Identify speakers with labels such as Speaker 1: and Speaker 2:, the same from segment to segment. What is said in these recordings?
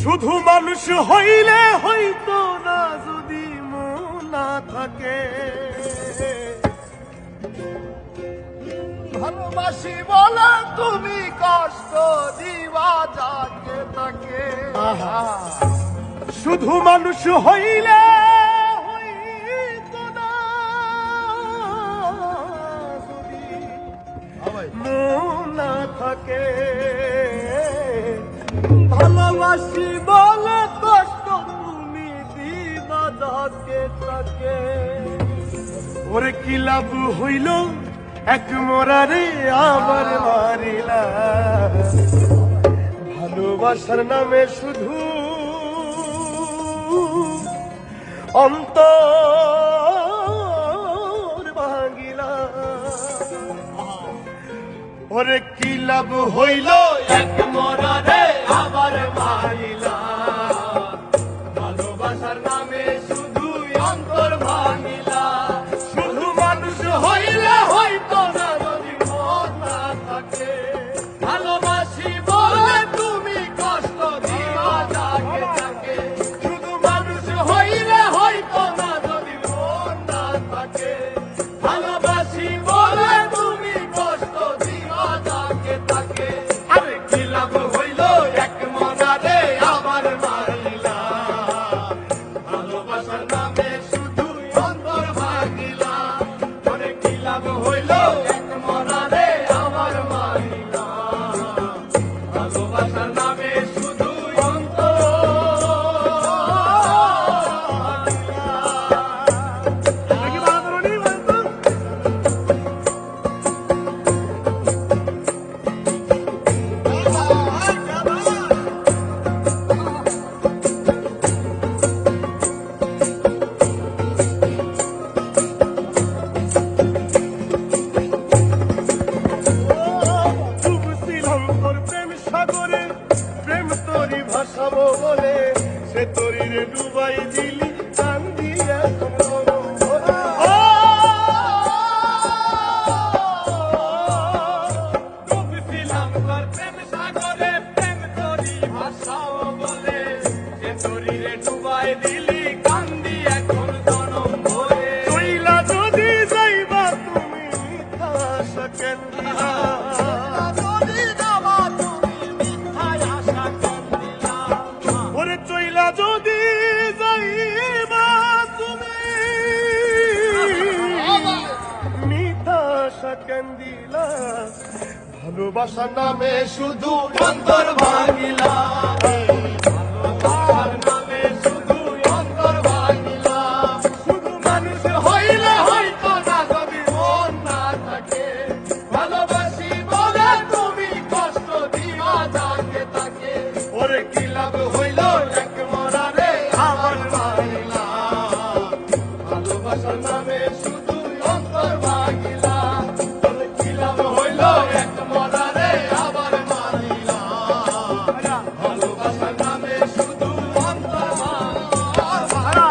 Speaker 1: শুধু মানুষ হইলে হইতো না যদি মন না থাকে।
Speaker 2: ভালোবাসি বলে তুমি কষ্ট দিবা যাকে তাকে।
Speaker 1: শুধু মানুষ হইলে হইতো না যদি মন না থাকে।
Speaker 2: ভালোবাসি বলে কষ্ট তুমি দিবা যাকে তাকে।
Speaker 1: ওরে কি লাভ হইল এক মোরারে আবার মারিলা। ভালোবাসার নামে শুধু অন্তর ভাঙিলা। ওরে কি লাভ হইল এক মোরারে আবার মারিলা। ভালোবাসার নামে শুধু অন্তর ভাঙিলা। শুধু মানুষ হইলে হইতো না যদি মন না থাকে।
Speaker 2: ভালোবাসি বলে তুমি কষ্ট দিবা যাকে তাকে।
Speaker 1: শুধু মানুষ
Speaker 2: হইলে হইতো না যদি মন না থাকে। ভালোবাসি বলে তুমি কষ্ট দিবা যাকে তাকে।
Speaker 1: আরে কি লাভ হইল এক মনারে আবার মারিলা। ভালোবাসার নামে শুধু অন্তর ভাঙিলা। ওরে কি লাভ হইল এক মনারে আবার মারিলা। ভালোবাসার নামে শুধু অন্তর সাগরে প্রেম তরি ভাসাবো বলে সে তরিরে ডুবাই দিলি কান্দি এখন গরম ভরে।
Speaker 2: ডুবছিলাম তোর প্রেম সাগরে প্রেম তরি ভাসাও বলে। সে তরিরে ডুবাই দিলি কান্দি এখন জনম ভরে।
Speaker 1: চইলা যদি যাইবা তুমি মিথ্যা আশা কেন দিলা। ওরে চইলা যদি যাইবা তুমি মিথ্যা আশা কেন দিলা। ভালোবাসার নামে শুধু অন্তর ভাঙিলা। ভালোবাসার নামে শুধু অন্তর ভাঙিলা। শুধু মানুষ হইলে হইতো না যদি মন না থাকে।
Speaker 2: ভালোবাসি বলে তুমি কষ্ট দিবা যাকে তাকে।
Speaker 1: ওরে কি লাভ হইল এক মরারে আবার মারিলা। ভালোবাসার নামে শুধু অন্তর ভাঙিলা। ওরে কি লাভ হইল এক মরারে আবার মারিলা। ভালোবাসার নামে শুধু অন্তর ভাঙিলা।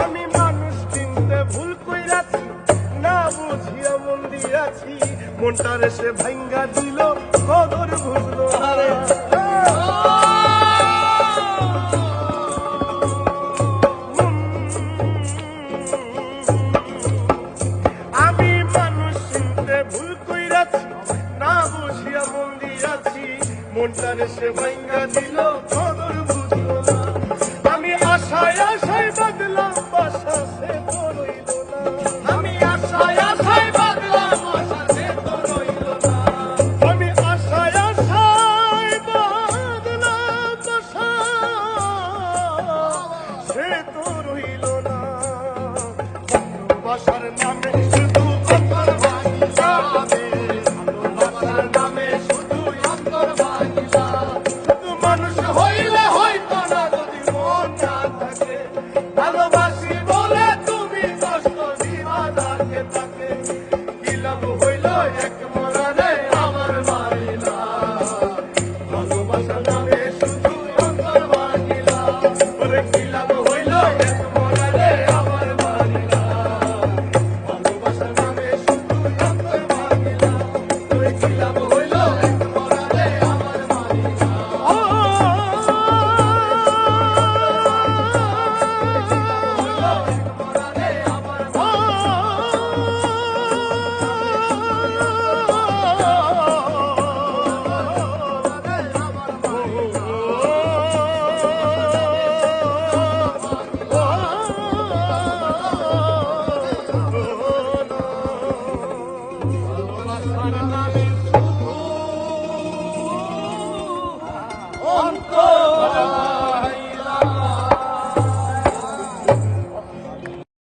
Speaker 1: আমি মানুষ চিনতে ভুল কইরাছি না বুঝিয়া মন দিয়াছি। মনটারে সে ভাঙ্গা দিল কদর বুঝলো না রে। আমি মানুষ চিনতে ভুল কইরাছি না বুঝিয়া মন দিয়াছি। মনটারে সে ভাঙ্গা দিল কদর বুঝলো না। আমি আশায় আশায় বাদলাম বাসা সে তো রইল না।
Speaker 2: আমি আশায় আশায় বাদলাম আশা সে তো রইল না।
Speaker 1: আমি আশায় আশায় বাদলাম বাসা সে তো রইল না। ভালোবাসার নামে শুধু অন্তর ভাঙিলা। এক মন